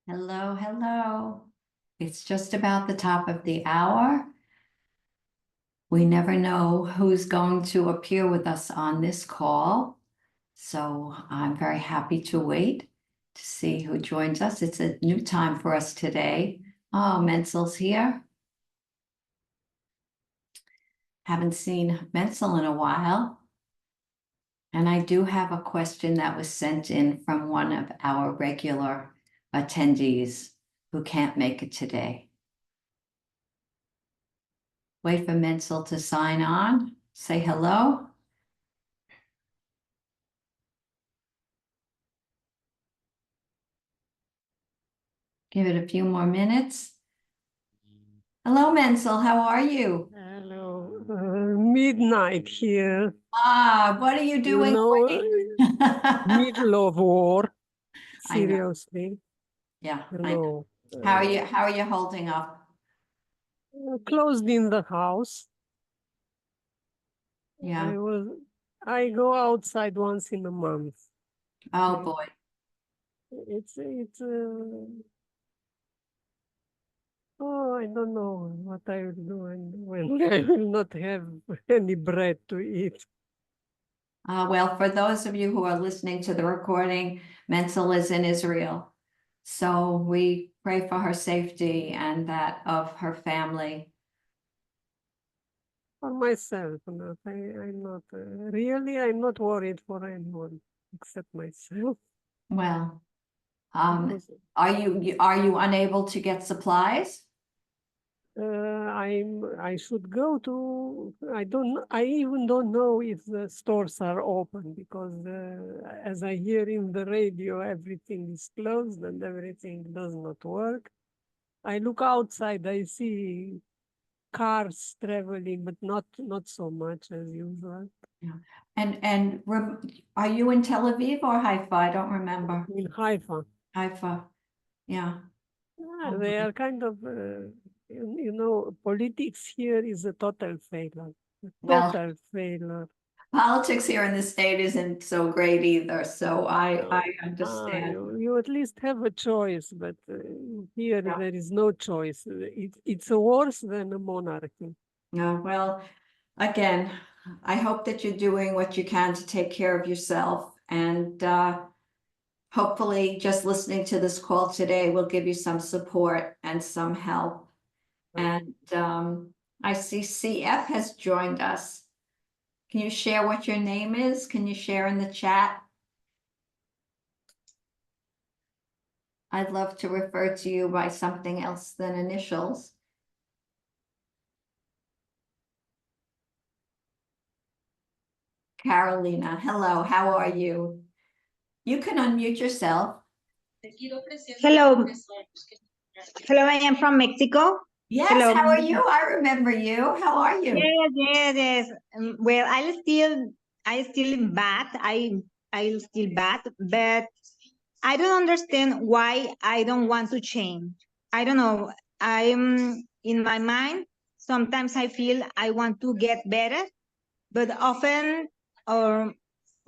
Hello, hello. It's just about the top of the hour. We never know who's going to appear with us on this call. So I'm very happy to wait to see who joins us. It's a new time for us today. Oh, Menzel's here. Haven't seen Menzel in a while. And I do have a question that was sent in from one of our regular attendees who can't make it today. Wait for Menzel to sign on. Say hello. Give it a few more minutes. Hello, Menzel. How are you? Hello, midnight here. What are you You doing? know, middle of war. I know. Seriously. Yeah, I know. Hello. How are you holding up? Closed in the house. Yeah. I go outside once in a month. Oh boy. It's oh, I don't know what I will do when I will not have any bread to eat. Well, for those of you who are listening to the recording, Menzel is in Israel. So we pray for her safety and that of her family. For myself, not. I'm not really. I'm not worried for anyone except myself. Well, Because, are you unable to get supplies? I should go to, I even don't know if the stores are open because as I hear in the radio, everything is closed and everything does not work. I look outside, I see cars traveling, but not so much as usual. Yeah. And are you in Tel Aviv or Haifa? I don't remember. In Haifa, Haifa. Yeah. they are kind of, politics here is a total failure. A Well, total failure. politics here in the state isn't so great either, so I understand. You at least have a choice, but here Yeah. there is no choice. It's worse than a monarchy. Yeah, well, again, I hope that you're doing what you can to take care of yourself, and hopefully just listening to this call today will give you some support and some help. And I see CF has joined us. Can you share what your name is? Can you share in the chat? I'd love to refer to you by something else than initials. Carolina, hello, how are you? You can unmute yourself. Hello. Hello, I am from Mexico. Yes, Hello. how are you? I remember you. How are you? Yes. Well, I still in bad. I still bad, but I don't understand why I don't want to change. I don't know. I'm in my mind. Sometimes I feel I want to get better, but often or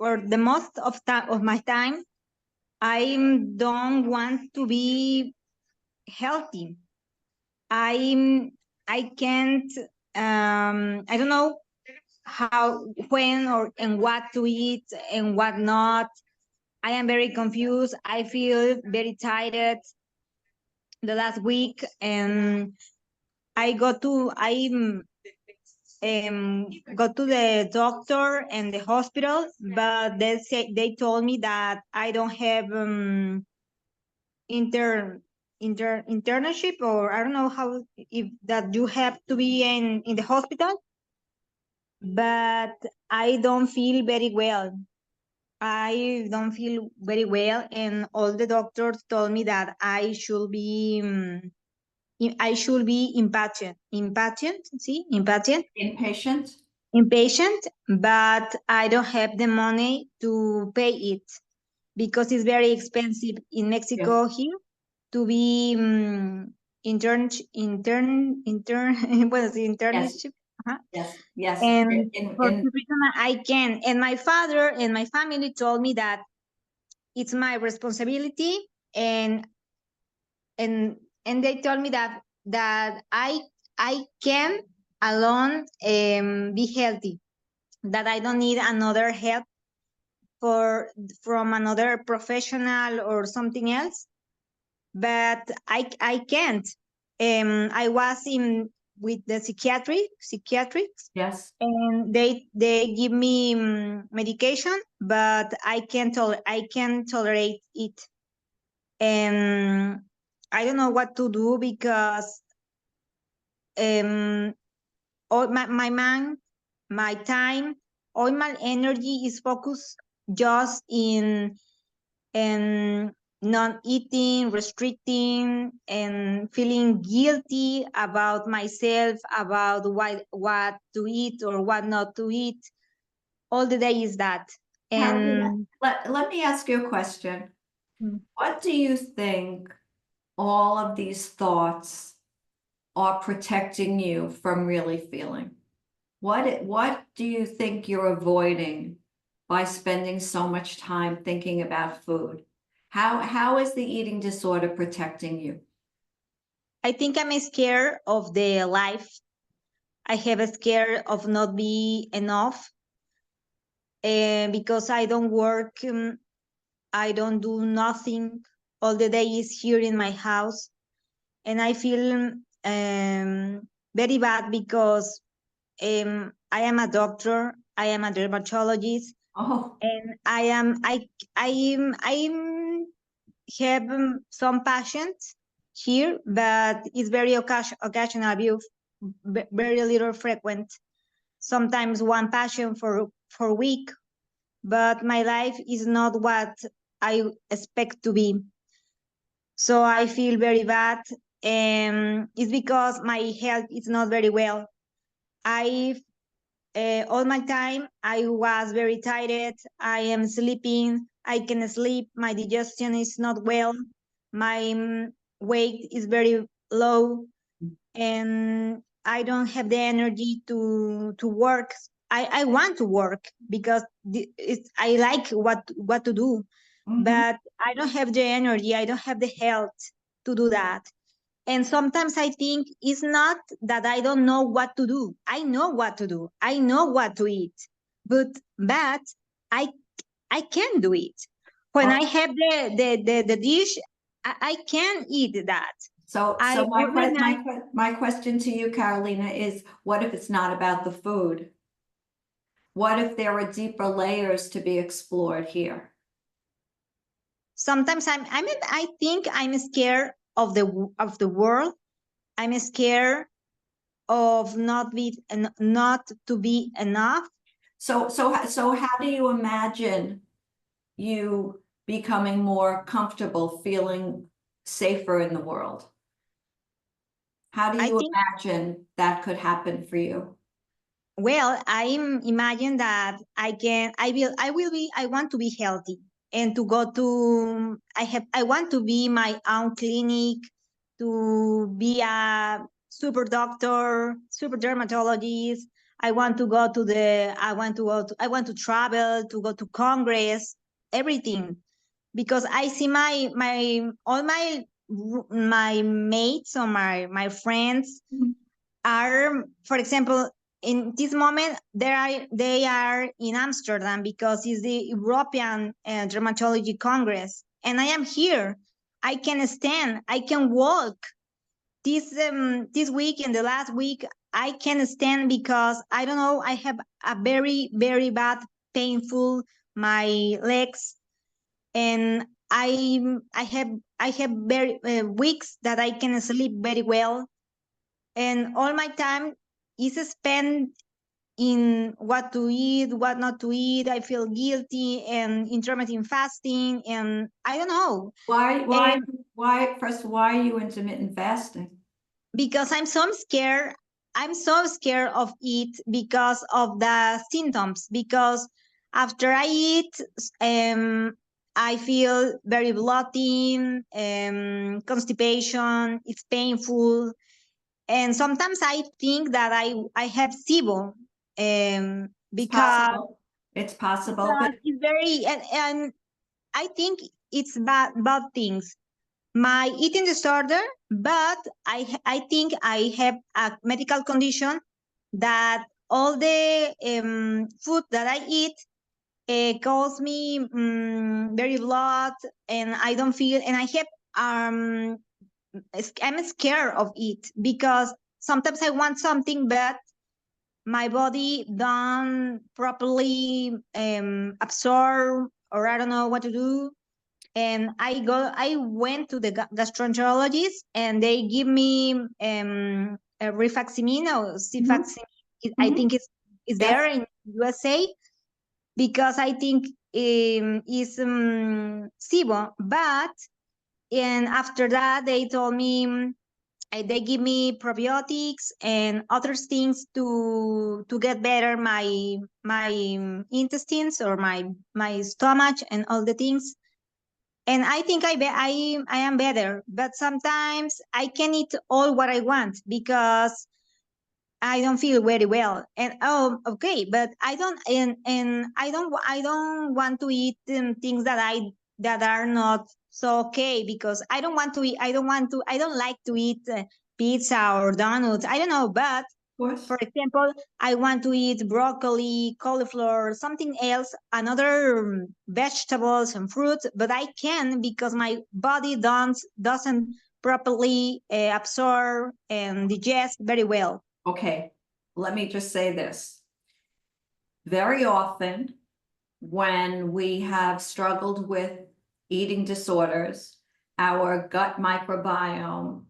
the most of time of my time, I don't want to be healthy. I can't I don't know how, when, or and what to eat and what not. I am very confused. I feel very tired the last week, and I got to the doctor and the hospital, but they told me that I don't have internship, or I don't know how, if that you have to be in the hospital, but I don't feel very well. I don't feel very well, and all the doctors told me that I should be Inpatient? impatient, but I don't have the money to pay it because it's very expensive in Mexico here to be well, the internship. Yes. And for this reason, I can. And my father and my family told me that it's my responsibility, and and they told me that I can alone be healthy, that I don't need another help from another professional or something else. But I can't. I was in with the psychiatrics, Yes. and they give me medication, but I can't tolerate it. And I don't know what to do because all my time, all my energy is focused just in not eating, restricting, and feeling guilty about myself, about what to eat or what not to eat. All the day is that. Carolina, And let me ask you a question. Mm. What do you think all of these thoughts are protecting you from really feeling? What do you think you're avoiding by spending so much time thinking about food? How is the eating disorder protecting you? I think I'm scared of the life. I have a scare of not be enough, because I don't work, I don't do nothing. All the day is here in my house, and I feel very bad because I am a doctor, I am a dermatologist, Oh, and I'm have some patients here, but it's very occasional, very little frequent. Sometimes one patient for a week, but my life is not what I expect to be. So I feel very bad. It's because my health is not very well. All my time I was very tired. I am sleeping. I can sleep. My digestion is not well. My weight is very low, and I don't have the energy to work. I want to work because I like what to do, mhm. but I don't have the energy. I don't have the health to do that. And sometimes I think it's not that I don't know what to do. I know what to do. I know what to eat, but I I can't do it. When I have the dish, I can eat that. So I when I my question to you, Carolina, is what if it's not about the food? What if there are deeper layers to be explored here? sometimes I think I'm scared of the world. I'm scared of not to be enough. So how do you imagine you becoming more comfortable, feeling safer in the world? How do I you think, imagine that could happen for you? well, I'm imagine that I want to be healthy and to go to I want to be my own clinic, to be a super doctor, super dermatologist. I want to travel, to go to Congress, everything, because I see all my mates or my friends are, for example, in this moment they are in Amsterdam because it's the European Dermatology Congress, and I am here. I can stand, I can walk. This week and the last week I can stand because I don't know, I have a very very bad painful my legs, and I have very weeks that I can sleep very well, and all my time is spent in what to eat, what not to eat. I feel guilty and intermittent fasting, and I don't know. And Why are you intermittent fasting? because I'm so scared of it because of the symptoms. Because after I eat, I feel very bloating, constipation. It's painful, and sometimes I think that I have SIBO, It's because possible. It's possible, but it's very, and I think it's bad things. my eating disorder, but I think I have a medical condition that all the food that I eat cause me very blood, and I don't feel, and I have I'm scared of it because sometimes I want something, but my body don't properly absorb, or I don't know what to do. And I went to the gastroenterologist, and they give me a rifaximin or cifaximin. I Mhm. think it's Yes. there in USA, because I think it's SIBO. But and after that, they told me they give me probiotics and other things to get better my intestines, or my stomach, and all the things. And I think I am better, but sometimes I can eat all what I want because I don't feel very well. And oh, okay, but I don't, and I don't want to eat things that are not so okay, because I don't want to eat. I don't like to eat pizza or donuts. I don't know, but Of course. for example, I want to eat broccoli, cauliflower, something else, another vegetables and fruits, but I can, because my body doesn't properly absorb and digest very well. Okay, let me just say this. Very often, when we have struggled with eating disorders, our gut microbiome,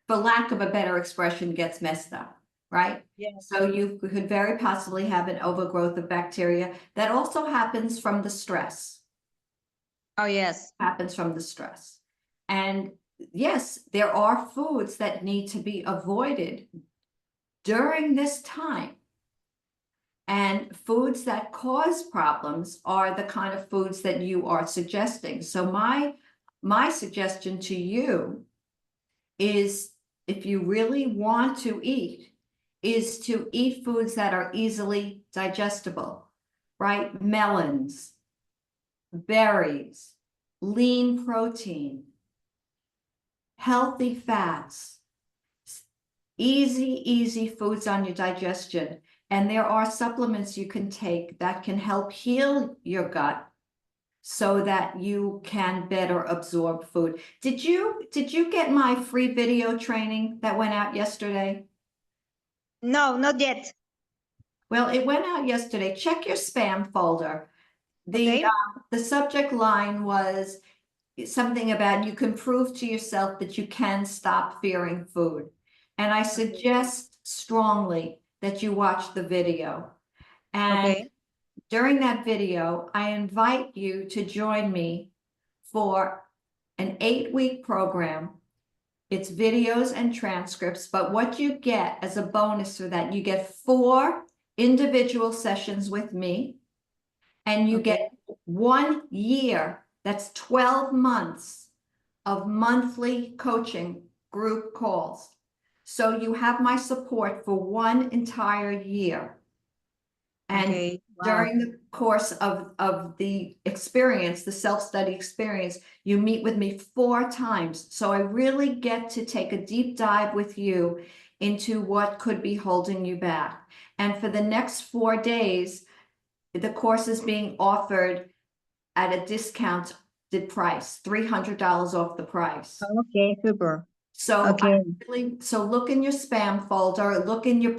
for lack of a better expression, gets messed up, right? Yes. So you could very possibly have an overgrowth of bacteria that also happens from the stress. Oh, yes. Happens from the stress. And yes, there are foods that need to be avoided during this time. And foods that cause problems are the kind of foods that you are suggesting. So my suggestion to you is, if you really want to eat, is to eat foods that are easily digestible, right? Melons, berries, lean protein, healthy fats, easy foods on your digestion. And there are supplements you can take that can help heal your gut so that you can better absorb food. Did you get my free video training that went out yesterday? No, not yet. Well, it went out yesterday. Check your spam folder. Okay. The subject line was something about you can prove to yourself that you can stop fearing food. And I suggest strongly that you watch the video. And Okay. during that video, I invite you to join me for an 8-week program. It's videos and transcripts, but what you get as a bonus for that, you get 4 individual sessions with me, and you Okay. get 1 year, that's 12 months of monthly coaching group calls. So you have my support for 1 entire year. And Okay. Wow. during the course of the experience, the self-study experience, you meet with me 4 times. So I really get to take a deep dive with you into what could be holding you back. And for the next 4 days, the course is being offered at a discounted price, $300 off the price. Okay, super. So Okay. so look in your spam folder, look in your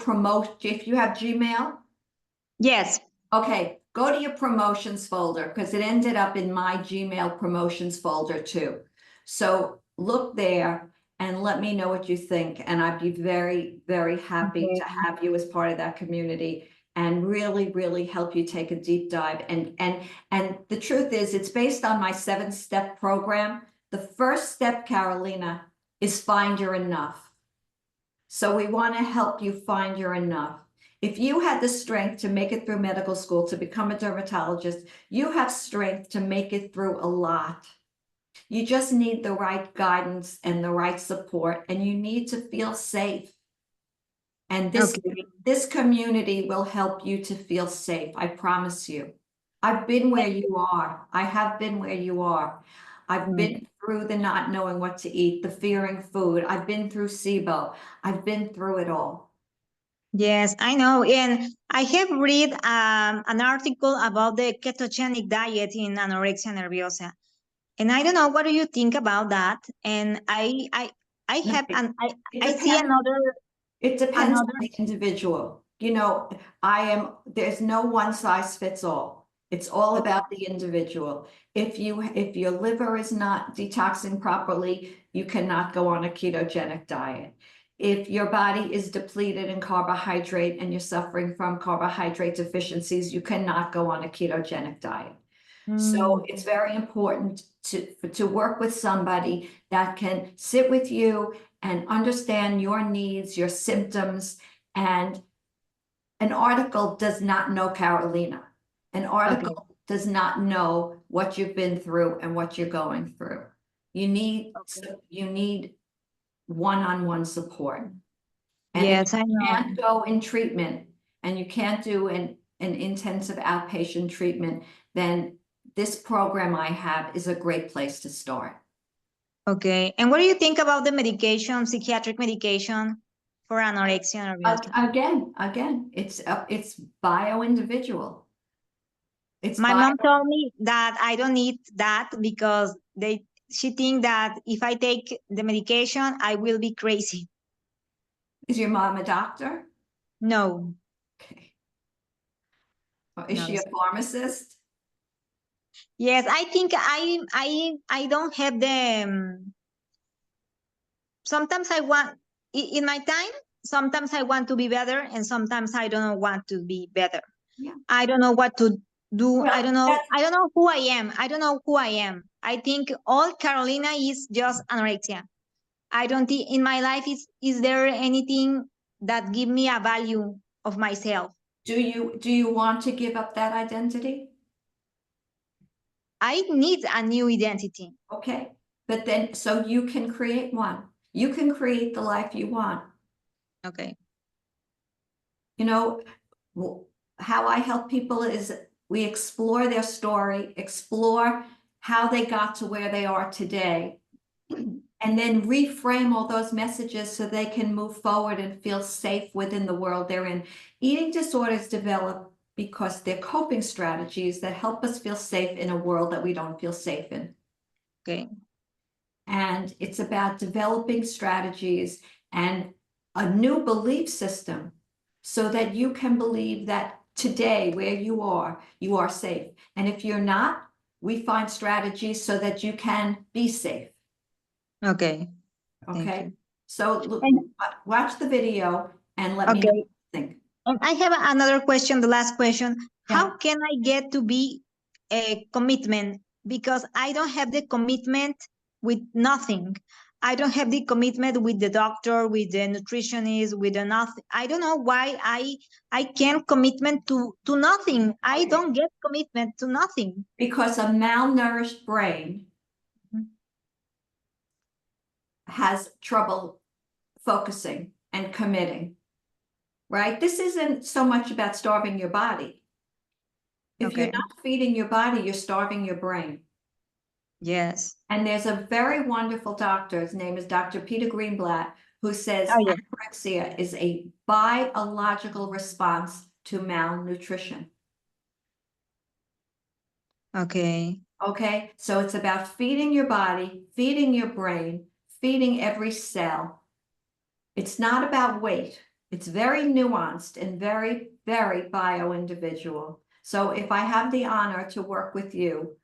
if you have Gmail. Yes. Okay, go to your promotions folder, because it ended up in my Gmail promotions folder too. So look there and let me know what you think. And I'd be very happy Okay. to have you as part of that community and really help you take a deep dive. And the truth is, it's based on my 7-step program. The first step, Carolina, is find your enough. So we want to help you find your enough. If you had the strength to make it through medical school, to become a dermatologist, you have strength to make it through a lot. You just need the right guidance and the right support, and you need to feel safe. And this community will help you to feel safe. I promise you. I've been where you are. I have been where you are. I've been through the not knowing what to eat, the fearing food. I've been through SIBO. I've been through it all. Yes, I know. And I have read an article about the ketogenic diet in anorexia nerviosa. And I don't know, what do you think about that? And I No, have, it- It I see depends. another, It depends on another, the individual. You know, there's no one size fits all. It's all about the individual. If your liver is not detoxing properly, you cannot go on a ketogenic diet. If your body is depleted in carbohydrate and you're suffering from carbohydrate deficiencies, you cannot go on a ketogenic diet. So it's very important to work with somebody that can sit with you and understand your needs, your symptoms, and an article does not know Carolina. An article does not know what you've been through and what you're going through. You need one-on-one support. And if yes, I you know. can't go in treatment and you can't do an intensive outpatient treatment, then this program I have is a great place to start. Okay. And what do you think about the medication, psychiatric medication for anorexia nerviosa? Again, it's bio-individual. My mom told me that I don't need that because she think that if I take the medication, I will be crazy. Is your mom a doctor? No. Okay. Or is No. she a pharmacist? Yes, I think I don't have the. Sometimes I want in my time. Sometimes I want to be better, and sometimes I don't want to be better. Yeah. I don't know what to do. Well, I don't know. I don't know who I am. I don't know who I am. I think all Carolina is just anorexia. I don't think in my life is there anything that give me a value of myself. Do you want to give up that identity? I need a new identity. Okay, but then so you can create one. You can create the life you want. Okay. You know, how I help people is we explore their story, explore how they got to where they are today, and then reframe all those messages so they can move forward and feel safe within the world they're in. Eating disorders develop because they're coping strategies that help us feel safe in a world that we don't feel safe in. Okay. And it's about developing strategies and a new belief system so that you can believe that today where you are safe. And if you're not, we find strategies so that you can be safe. Okay. Okay. So look, And- watch the video and let me know what you think. And I have another question, the last question. Yeah. How can I get to be a commitment? Because I don't have the commitment with nothing. I don't have the commitment with the doctor, with the nutritionist, with the nothing. I don't know why I can't commitment to nothing. I Okay. don't get commitment to nothing. Because a malnourished brain has trouble focusing and committing, right? This isn't so much about starving your body. If you're Okay. not feeding your body, you're starving your brain. Yes. And there's a very wonderful doctor, his name is Dr. Peter Greenblatt, who says Oh, yeah. anorexia is a biological response to malnutrition. Okay. Okay, so it's about feeding your body, feeding your brain, feeding every cell. It's not about weight. It's very nuanced and very, very bio-individual. So if I have the honor to work with you,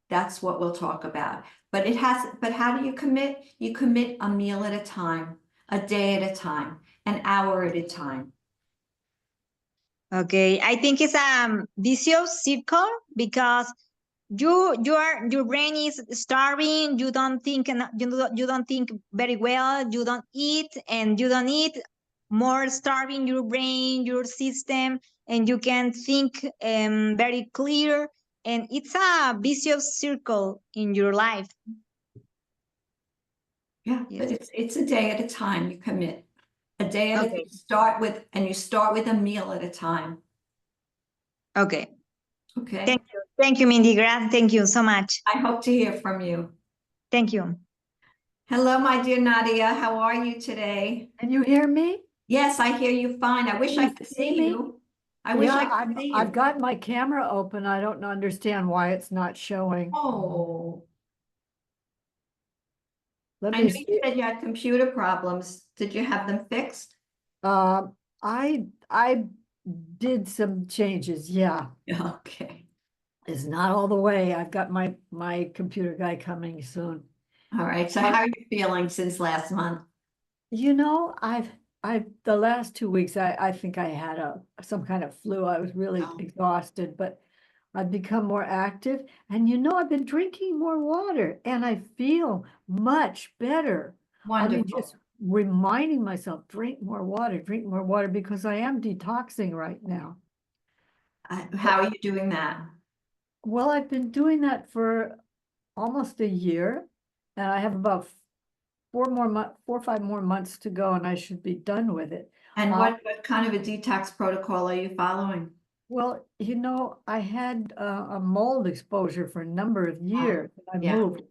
that's what we'll talk about. But how do you commit? You commit a meal at a time, a day at a time, an hour at a time. Okay. I think it's a vicious circle because your brain is starving. You don't think you don't think very well. You don't eat, and you don't eat. More starving your brain, your system, and you can think very clear. And it's a vicious circle in your life. Yeah, Yes. but it's a day at a time. You commit a day at a Okay. you start with a meal at a time. Okay. Okay. Thank you, Mindy. Thank you so much. I hope to hear from you. Thank you. Hello, my dear Nadia. How are you today? Can you hear me? Yes, I hear you fine. I wish Can I you could see see me? you. I wish I could see I've you. got my camera open. I don't understand why it's not showing. Oh, Let I me know see. you said you had computer problems. Did you have them fixed? I did some changes. Yeah, Okay. it's not all the way. I've got my computer guy coming soon. All right. So how are you feeling since last month? You know, the last 2 weeks, I think I had some kind of flu. I was really Oh. exhausted, but I've become more active. And you know, I've been drinking more water and I feel much better. I mean, Wonderful. just reminding myself, drink more water, because I am detoxing right now. How are you doing that? Well, I've been doing that for almost a year, and I have about 4 or 5 more months to go, and I should be done with it. And what kind of a detox protocol are you following? Well, you know, I had a mold exposure for a number of years. I yeah. moved,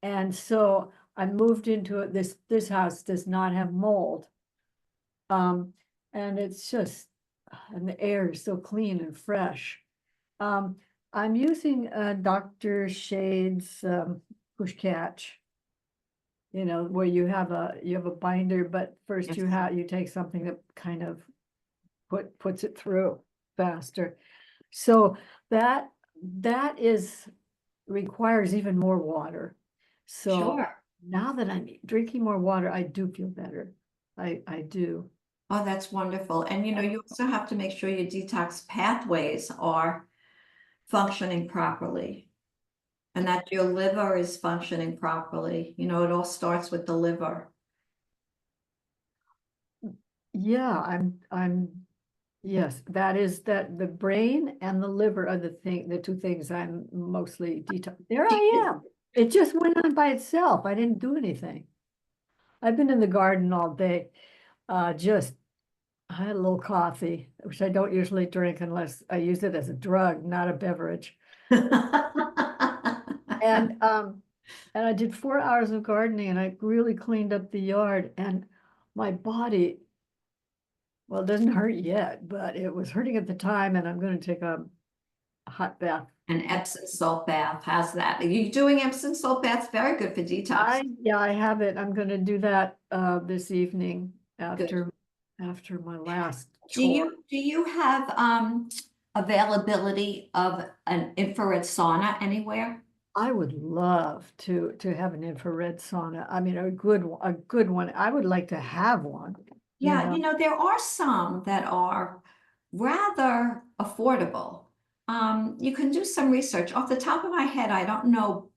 and so I moved into this house does not have mold. And it's just, and the air is so clean and fresh. I'm using Dr. Shade's push catch. You know, where you have a binder, but first Yes. you take something that kind of puts it through faster. So that requires even more water. So Sure. now that I'm drinking more water, I do feel better. I do. Oh, that's wonderful. And you know, you also have to make sure your detox pathways are functioning properly and that your liver is functioning properly. You know, it all starts with the liver. Yeah, yes, that the brain and the liver are the two things I'm mostly detox. There I am. It just went on by itself. I didn't do anything. I've been in the garden all day. I had a little coffee, which I don't usually drink unless I use it as a drug, not a beverage. And I did 4 hours of gardening and I really cleaned up the yard, and my body, well, it doesn't hurt yet, but it was hurting at the time, and I'm going to take a hot bath. An Epsom salt bath, how's that? Are you doing Epsom salt baths? Very good for detox. Yeah, I have it. I'm going to do that this evening after my last chore. Do you have availability of an infrared sauna anywhere? I would love to have an infrared sauna. I mean, a good one. I would like to have one. Yeah, know? you know, there are some that are rather affordable. You can do some research. Off the top of my head, I don't know.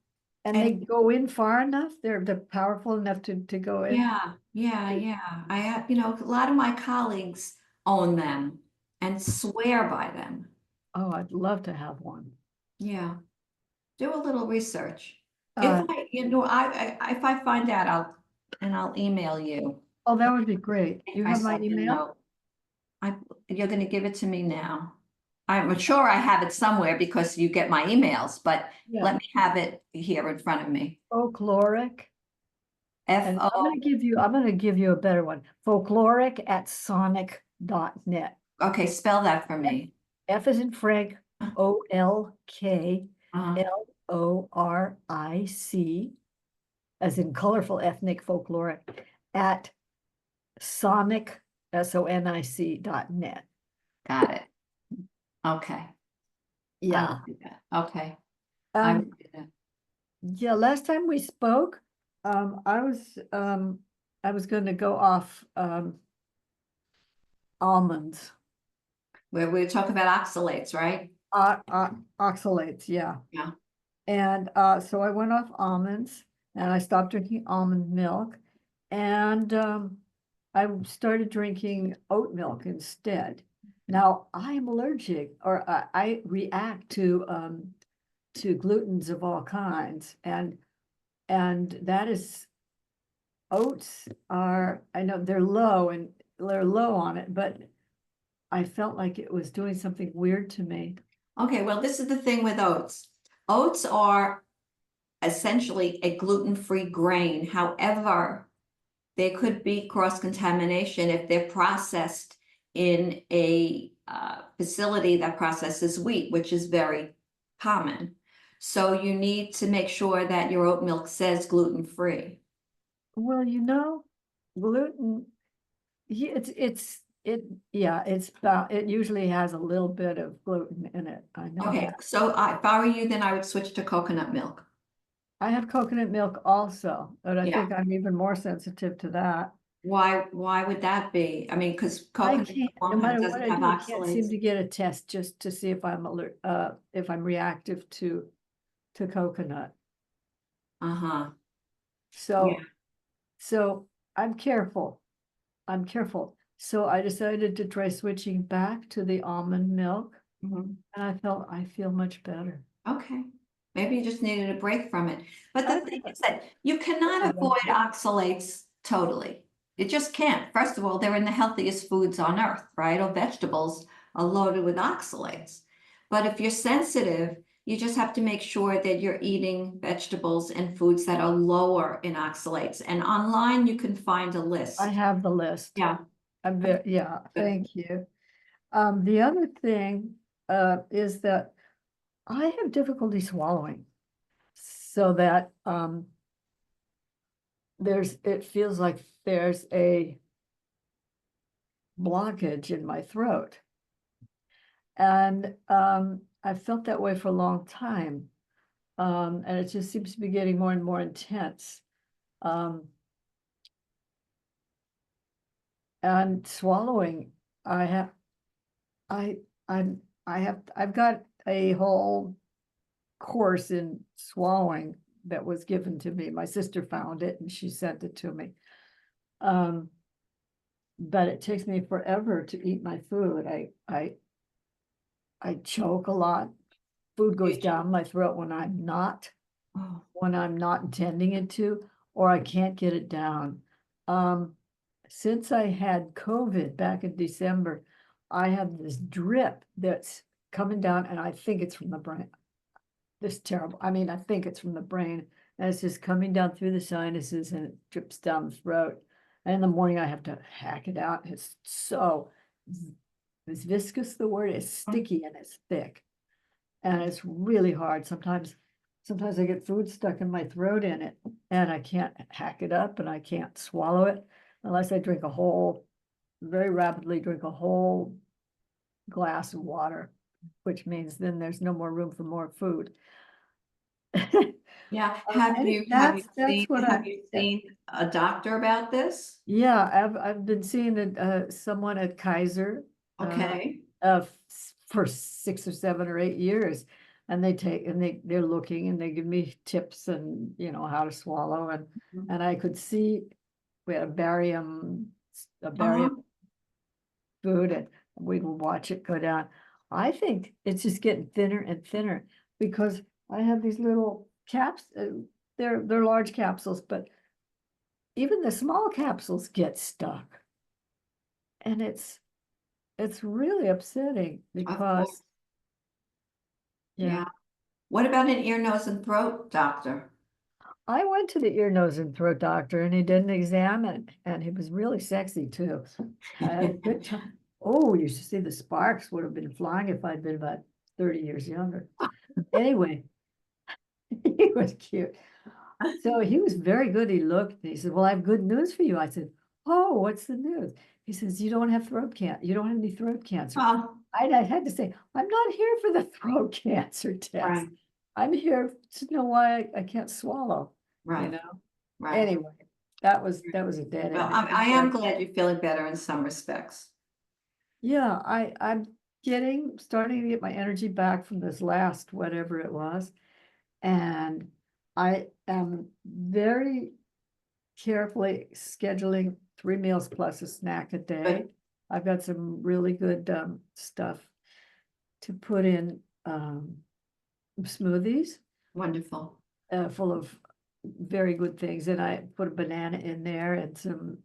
And they go in far enough. They're powerful enough to go in. Yeah. I have, you know, a lot of my colleagues own them and swear by them. Oh, I'd love to have one. Yeah. Do a little research. Uh, If I find out, I'll email you. Oh, that would be great. You I have my send a email? note. You're gonna give it to me now. I'm sure I have it somewhere because you get my emails, but Yeah. let me have it here in front of me. Folkloric. And I'm FO, gonna give you a better one. Folkloric@sonic.net. okay, spell that for me. F as in Frank, OLKLORIC, as in colorful ethnic folkloric, at sonic, SONIC.net. Got it. Okay. Yeah. I'll do that. Okay. I will Um, do that. yeah, last time we spoke, I was gonna go off almonds. Where we talk about oxalates, right? Oxalates, yeah. Yeah. And so I went off almonds and I stopped drinking almond milk, and I started drinking oat milk instead. Now I am allergic, or I react to glutens of all kinds, and that is, oats are, I know they're low on it, but I felt like it was doing something weird to me. Okay, well, this is the thing with oats. Oats are essentially a gluten-free grain. However, there could be cross-contamination if they're processed in a facility that processes wheat, which is very common. So you need to make sure that your oat milk says gluten-free. Well, you know, gluten, it usually has a little bit of gluten in it. I know Okay, that. so if I were you, then I would switch to coconut milk. I have coconut milk also, but I Yeah. think I'm even more sensitive to that. Why would that be? I mean, because I coconut can't, milk no matter doesn't what I have do, I can't seem oxalates. to get a test just to see if I'm if I'm reactive to coconut. Uh-huh. So, Yeah. so I'm careful. I'm careful. So I decided to try switching back to the almond milk, Mhm. and I feel much better. Okay, maybe you just needed a break from it. But I the thing think is that you cannot Yeah, avoid that's oxalates totally. It just can't. First of all, they're in the healthiest foods on earth, right? Or vegetables are loaded with oxalates. But if you're sensitive, you just have to make sure that you're eating vegetables and foods that are lower in oxalates. And online, you can find a list. I have the list. Yeah. Yeah, thank you. The other thing, is that I have difficulty swallowing. So that, it feels like there's a blockage in my throat. And, I felt that way for a long time. And it just seems to be getting more and more intense. And swallowing, I have, I, I'm, I've got a whole course in swallowing that was given to me. My sister found it and she sent it to me. But it takes me forever to eat my food. I choke a lot. Food goes down my throat Oh, when I'm not intending it to, or I can't get it down. Since I had COVID back in December, I have this drip that's coming down, and I think it's from the brain. This terrible, I mean, I think it's from the brain, and it's just coming down through the sinuses and it drips down the throat. And in the morning, I have to hack it out. It's so, is viscous the word? It's sticky and it's thick. And it's really hard. Sometimes I get food stuck in my throat in it and I can't hack it up and I can't swallow it unless I very rapidly drink a whole glass of water, which means then there's no more room for more food. yeah. That's what Have you seen a doctor about this? Yeah, I've been seeing someone at Kaiser. Okay. For 6 or 7 or 8 years. And they're looking and they give me tips and, how to swallow Mhm. and I could see we had a barium Uh-huh. food and we would watch it go down. I think it's just getting thinner and thinner because I have these little caps, they're large capsules, but even the small capsules get stuck. And it's really upsetting Of because, course. yeah. Yeah. What about an ear, nose, and throat doctor? I went to the ear, nose, and throat doctor and he did an exam and he was really sexy too. I had a good time. Oh, you should see the sparks would have been flying if I'd been about 30 years younger. Anyway, he was cute. So he was very good. He looked and he said, well, I have good news for you. I said, oh, what's the news? He says, you don't have you don't have any throat cancer. Oh, I had to say, I'm not here for the throat cancer test. right, I'm here to know why I can't swallow, right, right. Anyway, that was a dead Well, end. I am glad you're feeling better in some respects. Yeah, I'm starting to get my energy back from this last whatever it was. And I am very carefully scheduling 3 meals plus a snack a day. Good. I've got some really good stuff to put in smoothies Wonderful. full of very good things. And I put a banana in there and some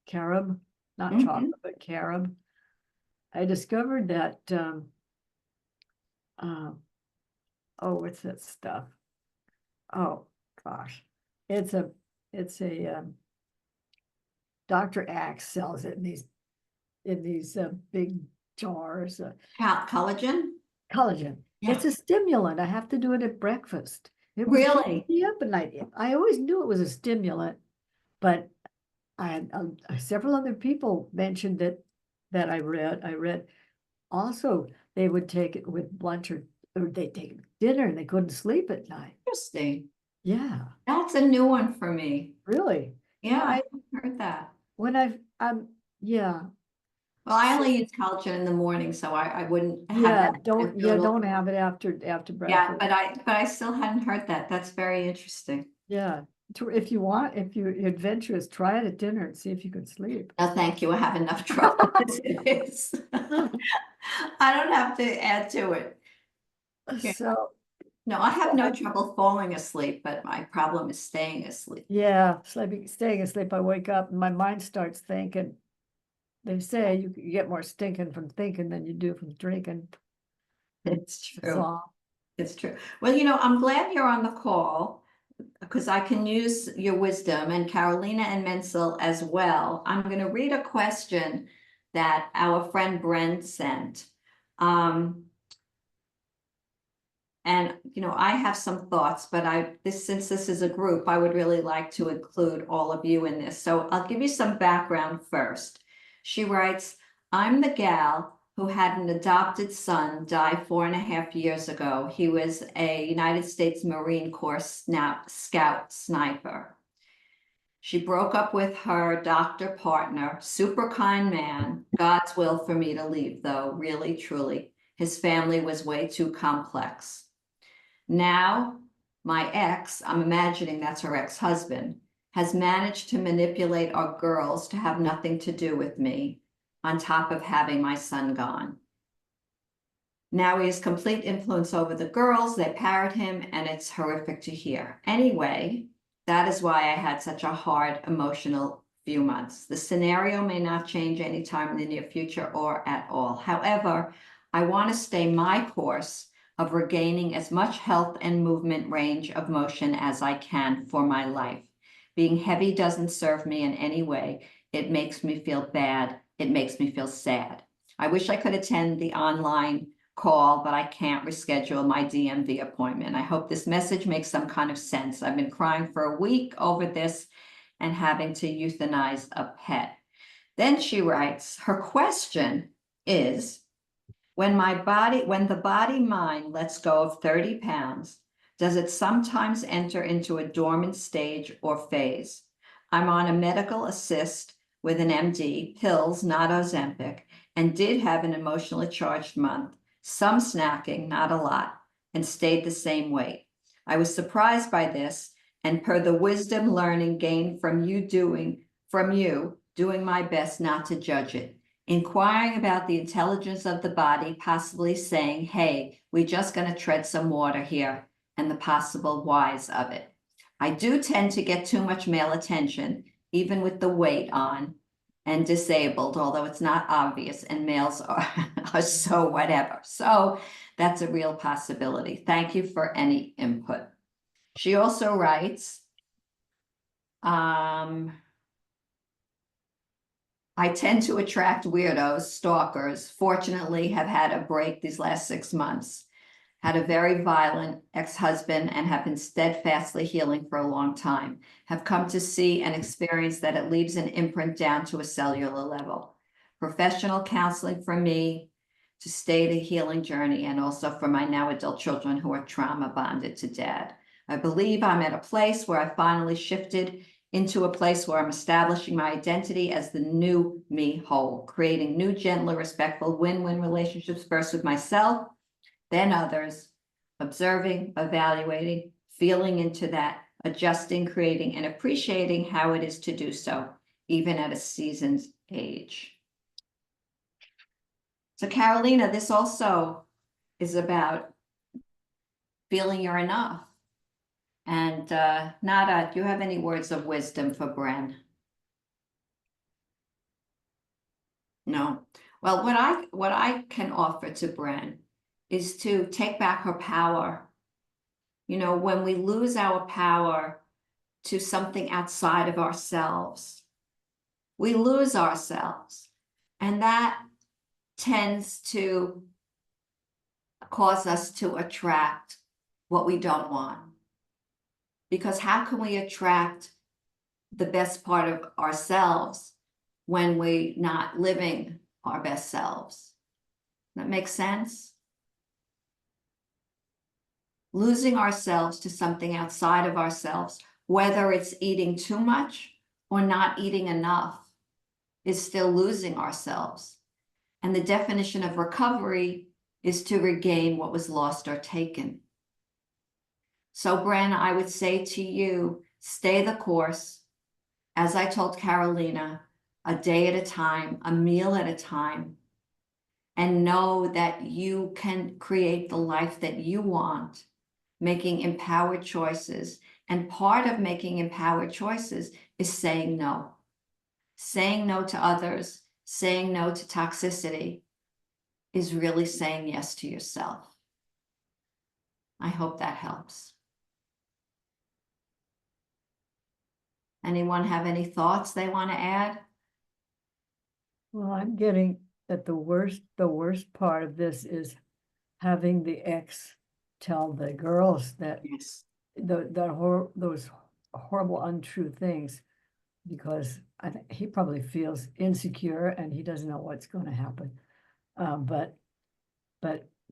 carob, not Mhm. chocolate, but carob. I discovered that oh, what's that stuff? Oh, gosh. It's a, Dr. Axe sells it in these big jars, Collagen? collagen. It's a stimulant. I have to do it at breakfast. It was Really? keeping me up at night. I always knew it was a stimulant, but I had several other people mentioned it that I read also they would take it with lunch or they take it with dinner and they couldn't sleep at night. Interesting. Yeah, That's a new one for me. really. Yeah, I I haven't heard that. when I've yeah. Well, I only use collagen in the morning, so I wouldn't have Yeah, that. don't have it after Yeah, breakfast. but I still hadn't heard that. That's very interesting. Yeah, if you want, if you're adventurous, try it at dinner and see if you can sleep. No, thank you. I have enough trouble as it is. I don't have to add to it. Yeah. So, No, I have no trouble falling asleep, but my problem is staying asleep. yeah, staying asleep, I wake up and my mind starts thinking. They say you get more stinking from thinking than you do from drinking. It's true. So, It's true. Well, I'm glad you're on the call because I can use your wisdom, and Carolina and Menzel as well. I'm going to read a question that our friend Brent sent. And I have some thoughts, but since this is a group, I would really like to include all of you in this. So I'll give you some background first. She writes, I'm the gal who had an adopted son die 4.5 years ago. He was a United States Marine Corps scout sniper. She broke up with her doctor partner, super kind man. God's will for me to leave, though, really, truly. His family was way too complex. Now, my ex, I'm imagining that's her ex-husband, has managed to manipulate our girls to have nothing to do with me, on top of having my son gone. Now he has complete influence over the girls. They parrot him, and it's horrific to hear. Anyway, that is why I had such a hard emotional few months. The scenario may not change anytime in the near future or at all. However, I want to stay my course of regaining as much health and movement range of motion as I can for my life. Being heavy doesn't serve me in any way. It makes me feel bad. It makes me feel sad. I wish I could attend the online call, but I can't reschedule my DMV appointment. I hope this message makes some kind of sense. I've been crying for a week over this and having to euthanize a pet. Then she writes, her question is, when the body mind lets go of 30 pounds, does it sometimes enter into a dormant stage or phase? I'm on a medical assist with an MD, pills, not Ozempic, and did have an emotionally charged month, some snacking, not a lot, and stayed the same weight. I was surprised by this, and per the wisdom learning gained from you doing my best not to judge it. Inquiring about the intelligence of the body, possibly saying, hey, we just gonna tread some water here, and the possible whys of it. I do tend to get too much male attention, even with the weight on and disabled, although it's not obvious, and males are so whatever. So that's a real possibility. Thank you for any input. She also writes, I tend to attract weirdos, stalkers. Fortunately, have had a break these last 6 months. Had a very violent ex-husband and have been steadfastly healing for a long time. Have come to see and experience that it leaves an imprint down to a cellular level. Professional counseling for me to stay the healing journey, and also for my now adult children who are trauma bonded to dad. I believe I'm at a place where I finally shifted into a place where I'm establishing my identity as the new me whole, creating new, gentler, respectful, win-win relationships, first with myself, then others, observing, evaluating, feeling into that, adjusting, creating, and appreciating how it is to do so, even at a seasoned age. So Carolina, this also is about feeling you're enough. And Nada, do you have any words of wisdom for Bren? No. Well, what I can offer to Bren is to take back her power You know, when we lose our power to something outside of ourselves, we lose ourselves. And that tends to cause us to attract what we don't want. Because how can we attract the best part of ourselves when we're not living our best selves? That makes sense? Losing ourselves to something outside of ourselves, whether it's eating too much or not eating enough, is still losing ourselves. And the definition of recovery is to regain what was lost or taken. So, Bren, I would say to you, stay the course. As I told Carolina, a day at a time, a meal at a time, and know that you can create the life that you want, making empowered choices. And part of making empowered choices is saying no. Saying no to others, saying no to toxicity is really saying yes to yourself. I hope that helps. Anyone have any thoughts they want to add? Well, I'm getting that the worst part of this is having the ex tell the girls that Yes. those horrible untrue things, because I think he probably feels insecure and he doesn't know what's going to happen. But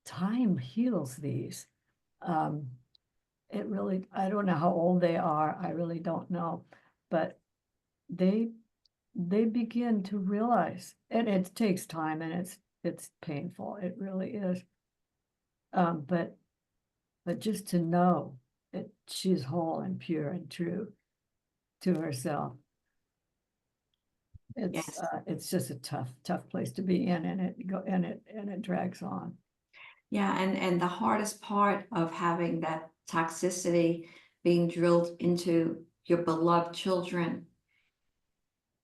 time heals these. It really, I don't know how old they are. I really don't know, but they begin to realize, and it takes time and it's painful. It really is. But just to know that she's whole and pure and true to herself. Yes. It's just a tough place to be in, and it drags on. Yeah, and the hardest part of having that toxicity being drilled into your beloved children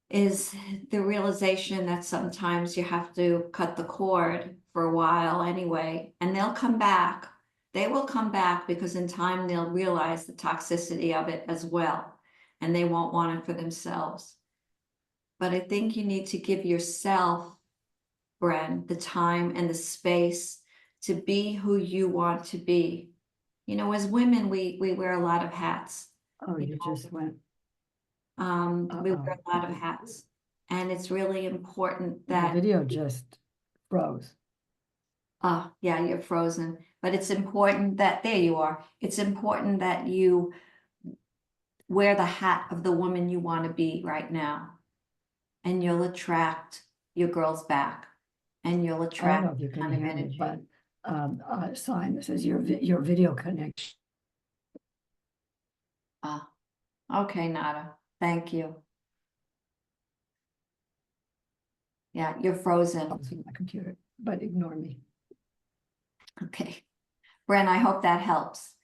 is the realization that sometimes you have to cut the cord for a while anyway, and they'll come back. They will come back because in time they'll realize the toxicity of it as well, and they won't want it for themselves. But I think you need to give yourself, Bren, the time and the space to be who you want to be. You know, as women, we wear a lot of hats. Oh, you just went. We wear a lot of hats, and it's really important The that, video just froze. yeah, you're frozen, but it's important that, there you are. It's important that you wear the hat of the woman you want to be right now, and you'll attract your girls back, and you'll I don't attract know if you can kind of hear me, energy. but a sign that says your video connection. Okay, Nada, thank you. Yeah, you're frozen. On my computer, but ignore me. Okay. Bren, I hope that helps.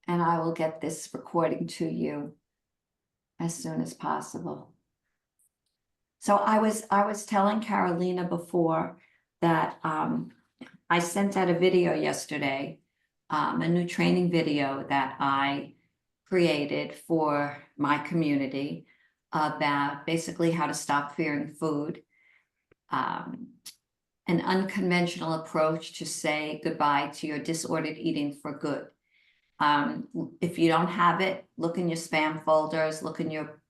And I will get this recording to you as soon as possible. So I was telling Carolina before that I sent out a video yesterday, a new training video that I created for my community about basically how to stop fearing food. An unconventional approach to say goodbye to your disordered eating for good. If you don't have it, look in your spam folders,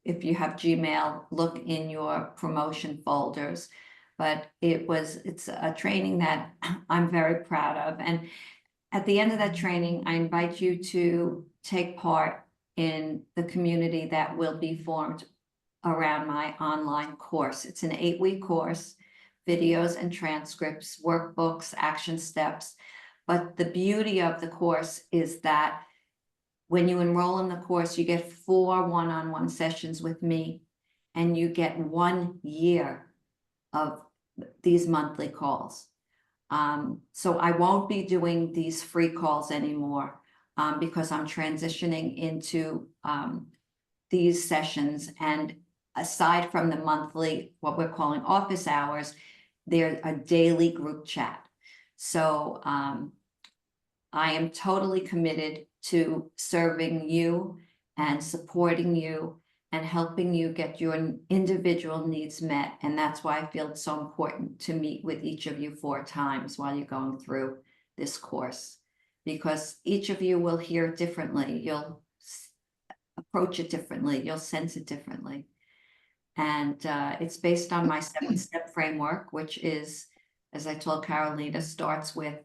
if you have Gmail, look in your promotion folders. But it's a training that I'm very proud of. And at the end of that training, I invite you to take part in the community that will be formed around my online course. It's an 8-week course, videos and transcripts, workbooks, action steps. But the beauty of the course is that when you enroll in the course, you get 4 one-on-one sessions with me, and you get 1 year of these monthly calls. So I won't be doing these free calls anymore because I'm transitioning into these sessions. And aside from the monthly, what we're calling office hours, they're a daily group chat. So I am totally committed to serving you and supporting you and helping you get your individual needs met. And that's why I feel it's so important to meet with each of you 4 times while you're going through this course, because each of you will hear it differently. You'll approach it differently. You'll sense it differently. And it's based on my 7-step framework, which is, as I told Carolina, starts with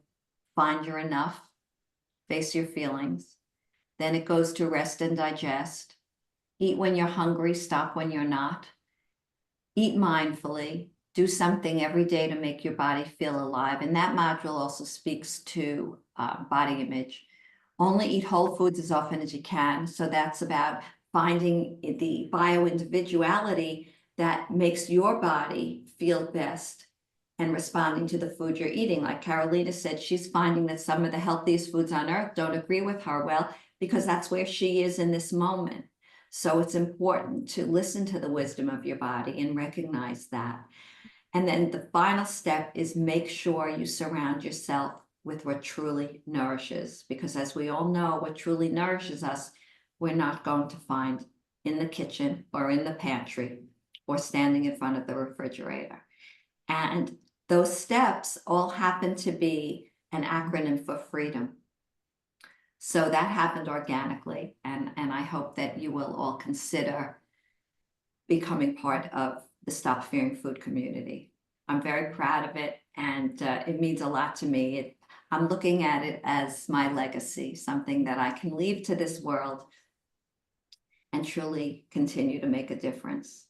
find your enough, face your feelings. Then it goes to rest and digest. Eat when you're hungry, stop when you're not. Eat mindfully, do something every day to make your body feel alive. And that module also speaks to body image. Only eat whole foods as often as you can. So that's about finding the bio-individuality that makes your body feel best and responding to the food you're eating. Like Carolina said, she's finding that some of the healthiest foods on earth don't agree with her well, because that's where she is in this moment. So it's important to listen to the wisdom of your body and recognize that. And then the final step is make sure you surround yourself with what truly nourishes, because as we all know, what truly nourishes us, we're not going to find in the kitchen or in the pantry or standing in front of the refrigerator. And those steps all happen to be an acronym for freedom. So that happened organically, and I hope that you will all consider becoming part of the Stop Fearing Food community. I'm very proud of it, and it means a lot to me. I'm looking at it as my legacy, something that I can leave to this world and truly continue to make a difference.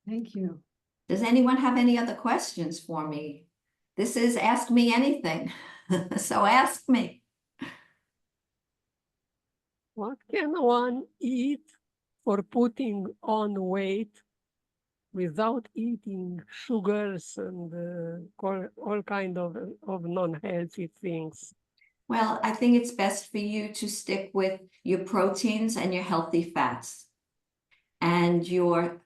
Thank you. Does anyone have any other questions for me? This is Ask Me Anything, so ask me. What can one eat for putting on weight without eating sugars and all kind of non-healthy things? Well, I think it's best for you to stick with your proteins and your healthy fats and your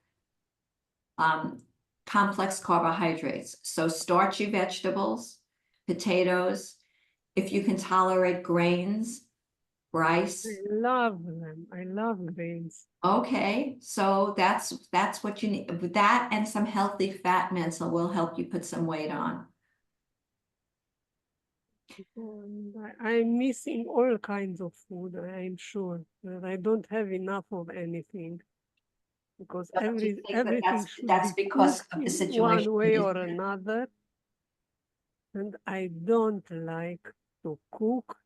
complex carbohydrates. So starchy vegetables, potatoes, if you can tolerate grains, rice. I love them. I love grains. Okay, so that's what you need. With that and some healthy fat mince will help you put some weight on. And I'm missing all kinds of food. I'm sure that I don't have enough of anything, because Don't you think that everything should that's be because cooked of the in situation one way you're or another. And I don't like to cook.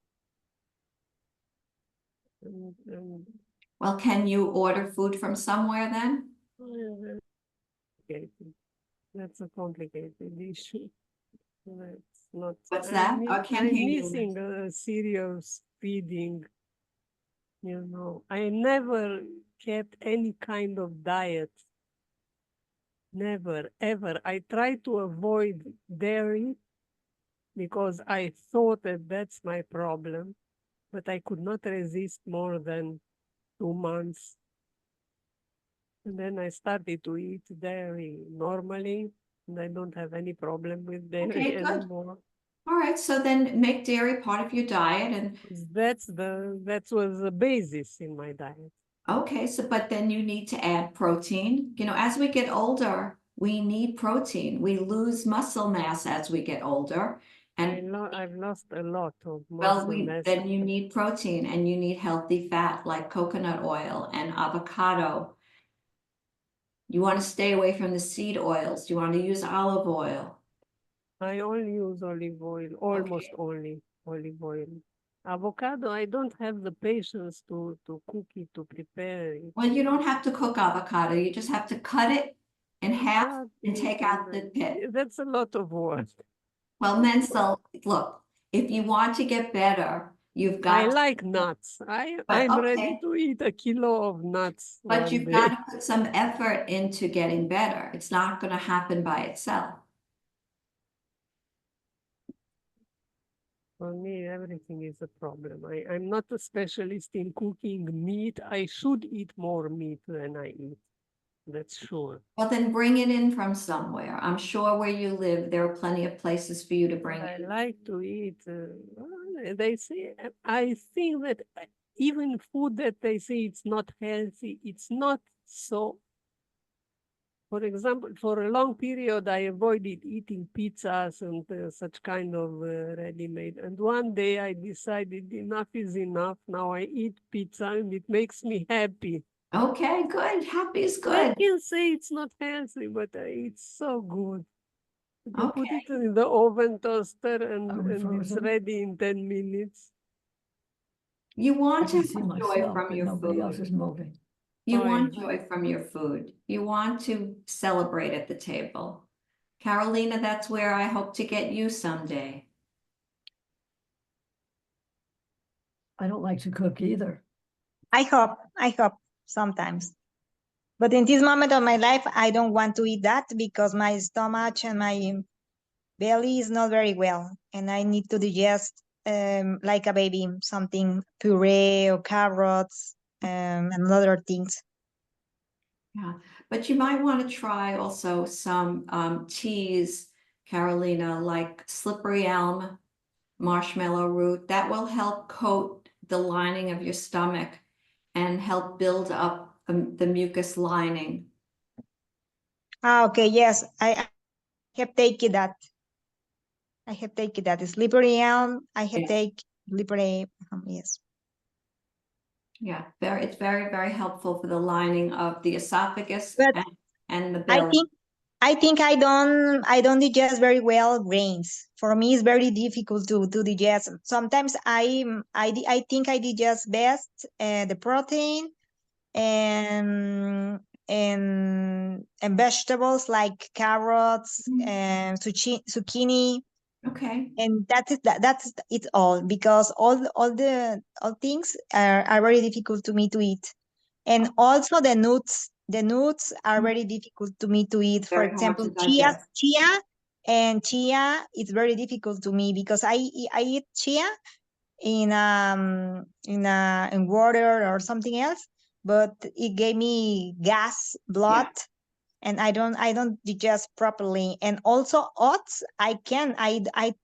And Well, can you order food from somewhere then? complicated. That's a complicated issue. That's not. What's that? I can't I'm hear you. missing a serious feeding. You know, I never kept any kind of diet. Never, ever. I tried to avoid dairy because I thought that that's my problem, but I could not resist more than 2 months. And then I started to eat dairy normally, and I don't have any problem with dairy Okay, good. anymore. All right, so then make dairy part of your diet, and That was the basis in my diet. okay, so but then you need to add protein. You know, as we get older, we need protein. We lose muscle mass as we get older. And I've lost a lot of well, muscle mass. then you need protein and you need healthy fat like coconut oil and avocado. You want to stay away from the seed oils. You want to use olive oil. I only use olive oil, almost only olive oil. Avocado, I don't have the patience to cook it, to prepare it. Well, you don't have to cook avocado. You just have to cut it in half Cut and it, take out the pit. That's a lot of work. Well, Menzel, look, if you want to get better, you've got I to- like nuts. But I'm ready okay. to eat a kilo of nuts But one you've day. got to put some effort into getting better. It's not going to happen by itself. For me, everything is a problem. I'm not a specialist in cooking meat. I should eat more meat than I eat. that's sure. Well, then bring it in from somewhere. I'm sure where you live, there are plenty of places for you to bring I it. like to eat. They say I think that even food that they say it's not healthy, it's not so. For example, for a long period, I avoided eating pizzas and such kind of ready-made. And one day I decided enough is enough. Now I eat pizza and it makes me happy. Okay, good. Happy is They good. can say it's not healthy, but it's so good. You put Okay. it in the oven toaster and it's frozen. ready in 10 minutes. You I want to can see have joy myself, from but your nobody else food. is moving. You Oh, want yeah. joy from your food. You want to celebrate at the table. Carolina, that's where I hope to get you someday. I don't like to cook either. I hope sometimes. But in this moment of my life, I don't want to eat that because my stomach and my belly is not very well, and I need to digest like a baby, something puree or carrots and other things. Yeah, but you might want to try also some teas, Carolina, like slippery elm, marshmallow root. That will help coat the lining of your stomach and help build up the mucus lining. Ah, okay, yes, I have taken that. I have taken that. Slippery elm, I have Yes. taken slippery, yes. Yeah, it's very, very helpful for the lining of the esophagus But and the I belly. think I don't digest very well grains. For me, it's very difficult to digest. Sometimes I think I digest best the protein and and vegetables like carrots and zucchini, Okay, and that's it all, because all things are very difficult to me to eat. And also the nuts are very difficult to me to eat. For very hard example, to digest. chia is very difficult to me because I eat chia in water or something else, but it gave me gas, blood, and I don't digest properly. And also oats, I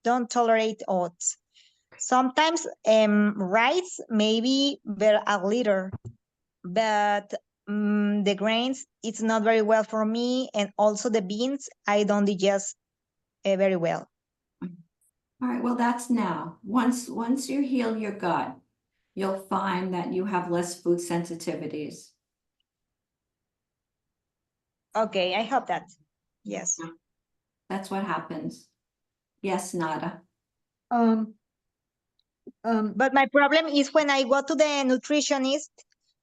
don't tolerate oats. Sometimes rice maybe a little, but the grains it's not very well for me, and also the beans I don't digest very well. All right, well, that's now. Once you heal your gut, you'll find that you have less food sensitivities. Okay, I hope that. Yes. That's what happens. Yes, Nada. Um, But my problem is when I go to the nutritionist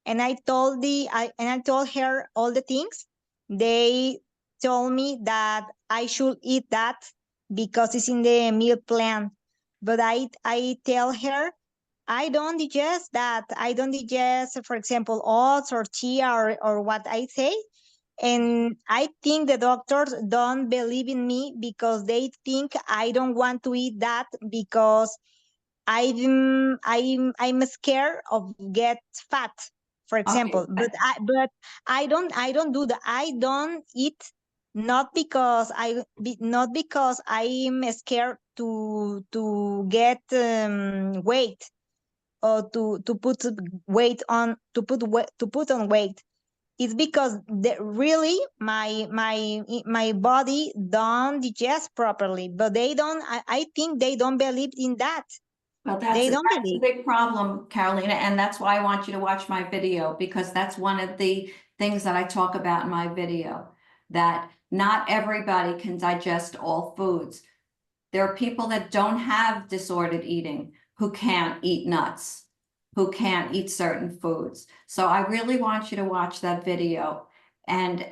and I told her all the things, they told me that I should eat that because it's in the meal plan. But I tell her I don't digest that. I don't digest, for example, oats or chia or what I say. And I think the doctors don't believe in me because they think I don't want to eat that because I'm scared of get fat, for example. Okay, But I don't do that. I don't eat not because not because I'm scared to get weight, or to put weight on to put on weight. It's because really my body don't digest properly, but they don't. I think they don't believe in that. well, They don't that's a believe. big problem, Carolina, and that's why I want you to watch my video, because that's one of the things that I talk about in my video, that not everybody can digest all foods. There are people that don't have disordered eating who can't eat nuts, who can't eat certain foods. So I really want you to watch that video. And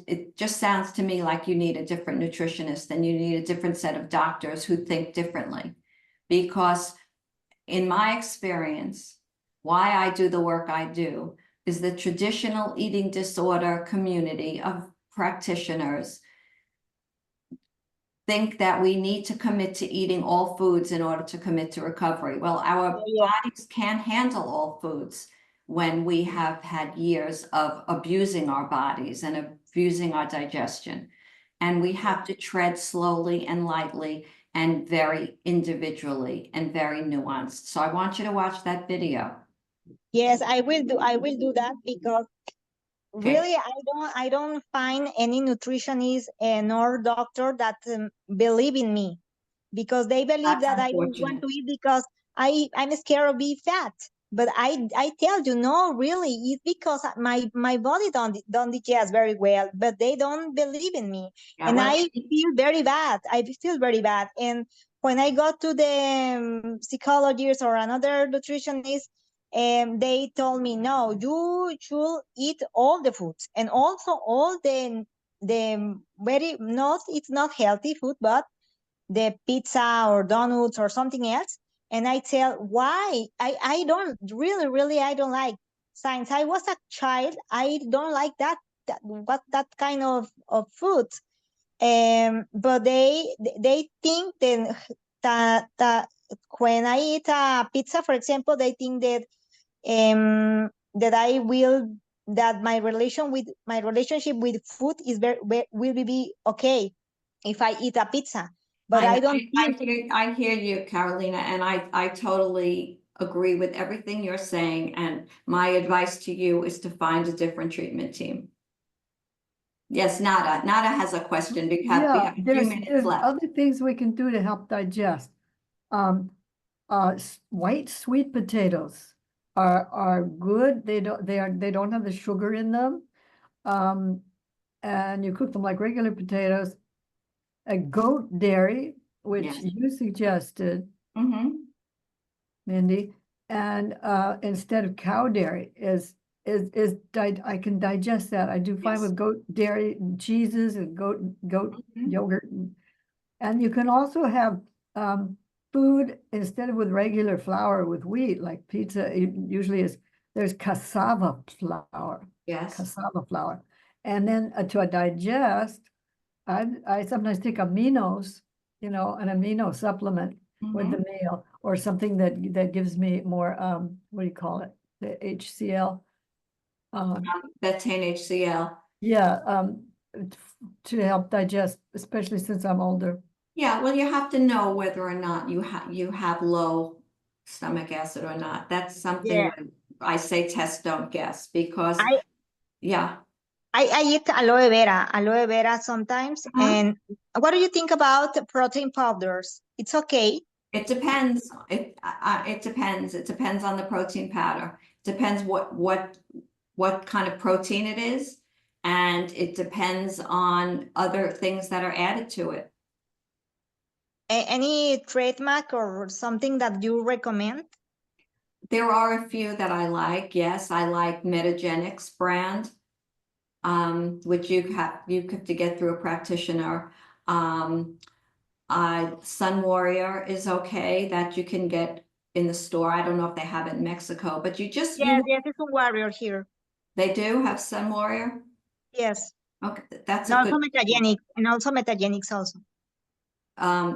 it just sounds to me like you need a different nutritionist and you need a different set of doctors who think differently. Because in my experience, why I do the work I do is the traditional eating disorder community of practitioners think that we need to commit to eating all foods in order to commit to recovery. Well, our Yeah. bodies can't handle all foods. when we have had years of abusing our bodies and abusing our digestion. And we have to tread slowly and lightly and very individually and very nuanced. So I want you to watch that video. Yes, I will do that because Okay. really I don't find any nutritionist nor doctor that believe in me, because they believe That's that I don't want unfortunate. to eat because I'm scared of being fat. But I tell you, no, really, it's because my body don't digest very well, but they don't believe in me. Yeah, And well, I feel very bad. I feel very bad. And when I go to the psychologist or another nutritionist, they told me, no, you should eat all the foods and also all the very not, it's not healthy food, but the pizza or donuts or something else. And I tell why I don't really I don't like. Since I was a child, I don't like that kind of food. But they think that when I eat a pizza, for example, they think that I will, that my relationship with food is will be okay if I eat a pizza. But I don't think. I hear you, Carolina, and I totally agree with everything you're saying. And my advice to you is to find a different treatment team. Yes, Nada. Nada has a question. We have Yeah, a few there's minutes left. other things we can do to help digest. White sweet potatoes are good. They don't have the sugar in them. And you cook them like regular potatoes. A goat dairy, which Yes. you suggested, Mhm. Mindy, and instead of cow dairy I can digest that. I do fine Yes. with goat dairy and cheeses and goat Mhm. yogurt. And you can also have food instead of with regular flour with wheat, like pizza usually is, there's cassava flour. Yes. Cassava flour. And then to digest, I sometimes take aminos, an amino supplement with the meal, or something that gives me more, what do you call it? The HCl. Betaine HCl. Yeah, to help digest, especially since I'm older. Yeah, well, you have to know whether or not you have low stomach acid or not. That's something Yeah. that I say test, don't guess, because I- yeah. I eat aloe vera sometimes. Uh-huh. And what do you think about protein powders? It's okay. It depends. It depends. It depends on the protein powder. Depends what kind of protein it is, and it depends on other things that are added to it. Any trademark or something that you recommend? There are a few that I like. Yes, I like Metagenics brand, which you have to get through a practitioner. Sun Warrior is okay, that you can get in the store. I don't know if they have it in Mexico, but Yes, it's a warrior here. they do have Sun Warrior. Yes. Okay, that's And a also good. Metagenics also.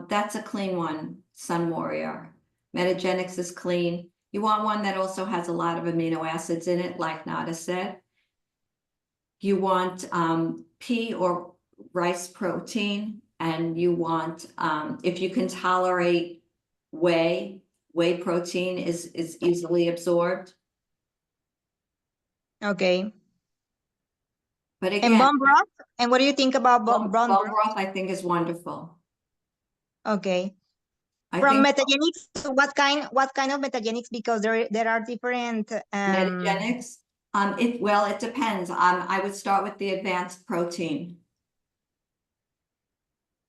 That's a clean one, Sun Warrior. Metagenics is clean. You want one that also has a lot of amino acids in it, like Nada said. You want pea or rice protein, and you want, if you can tolerate whey protein is easily absorbed. Okay. But And again, bone broth? And what do you think about bone bone broth? broth, I think, is wonderful. Okay. I From think Metagenics, what kind of Metagenics? Because there are different Metagenics, it depends. I would start with the advanced protein.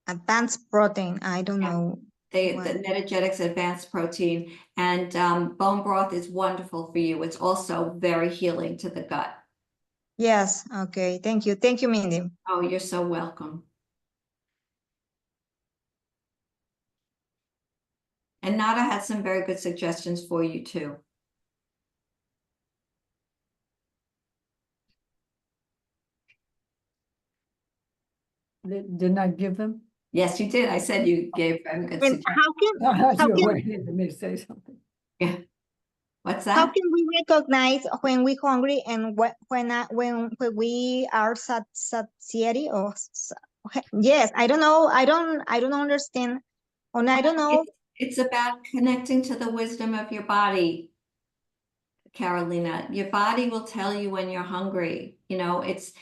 advanced protein. I don't Yeah. know. The What? Metagenics advanced protein, and bone broth is wonderful for you. It's also very healing to the gut. Yes. Okay. Thank you. Thank you, Mindy. Oh, you're so welcome. And Nada had some very good suggestions for you too. Didn't I give them? Yes, you did. I said you gave very good And suggestions. how You were can waiting for me to say something. Yeah. What's How that? can we recognize when we're hungry and when we are satiety or yes, I don't know. I don't understand. And I don't know. It's about connecting to the wisdom of your body, Carolina. Your body will tell you when you're hungry. You know, it's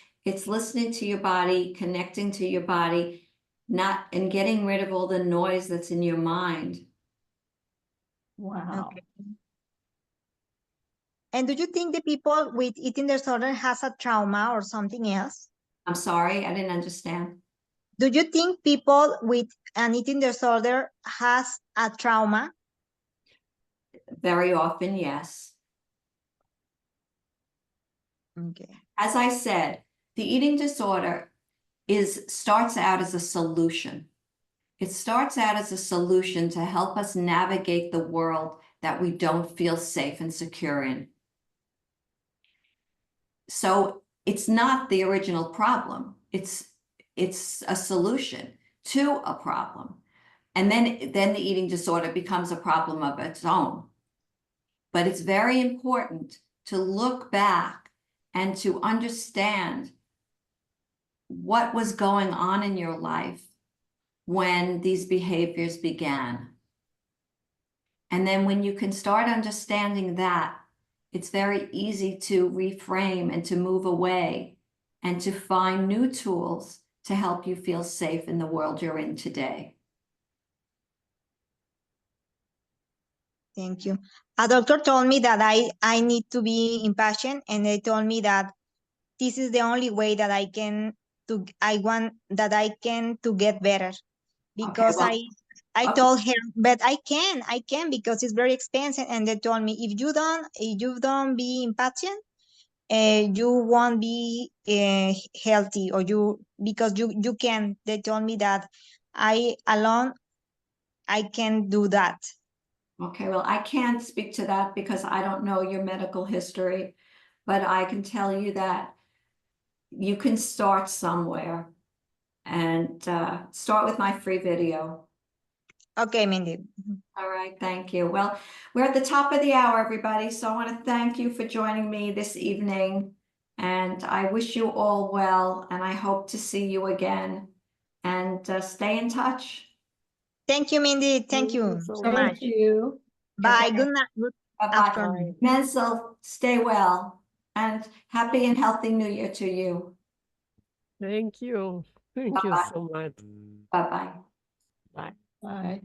listening to your body, connecting to your body, not and getting rid of all the noise that's in your mind. Wow. Okay. And do you think the people with eating disorder has a trauma or something else? I'm sorry, I didn't understand. Do you think people with an eating disorder has a trauma? Very often, yes. Okay. As I said, the eating disorder starts out as a solution. It starts out as a solution to help us navigate the world that we don't feel safe and secure in. So it's not the original problem. It's a solution to a problem. And then the eating disorder becomes a problem of its own. But it's very important to look back and to understand what was going on in your life when these behaviors began. And then when you can start understanding that, it's very easy to reframe and to move away and to find new tools to help you feel safe in the world you're in today. Thank you. A doctor told me that I need to be impatient, and they told me that this is the only way that I can to get better, because well, I okay. told her, but I can because it's very expensive, and they told me if you don't be impatient, you won't be healthy, or because you can. They told me that I alone I can do that. Okay, well, I can't speak to that because I don't know your medical history, but I can tell you that you can start somewhere and start with my free video. Okay, Mindy. All right, thank you. Well, we're at the top of the hour, everybody, so I want to thank you for joining me this evening, and I wish you all well, and I hope to see you again, and stay in touch. Thank you, Mindy. Thank you so so much. much. Thank you. Bye. Good night. Good Bye-bye. afternoon. Menzel, stay well, and happy and healthy New Year to you. Thank you. Thank you Bye-bye. so much. Bye-bye. Bye. Bye.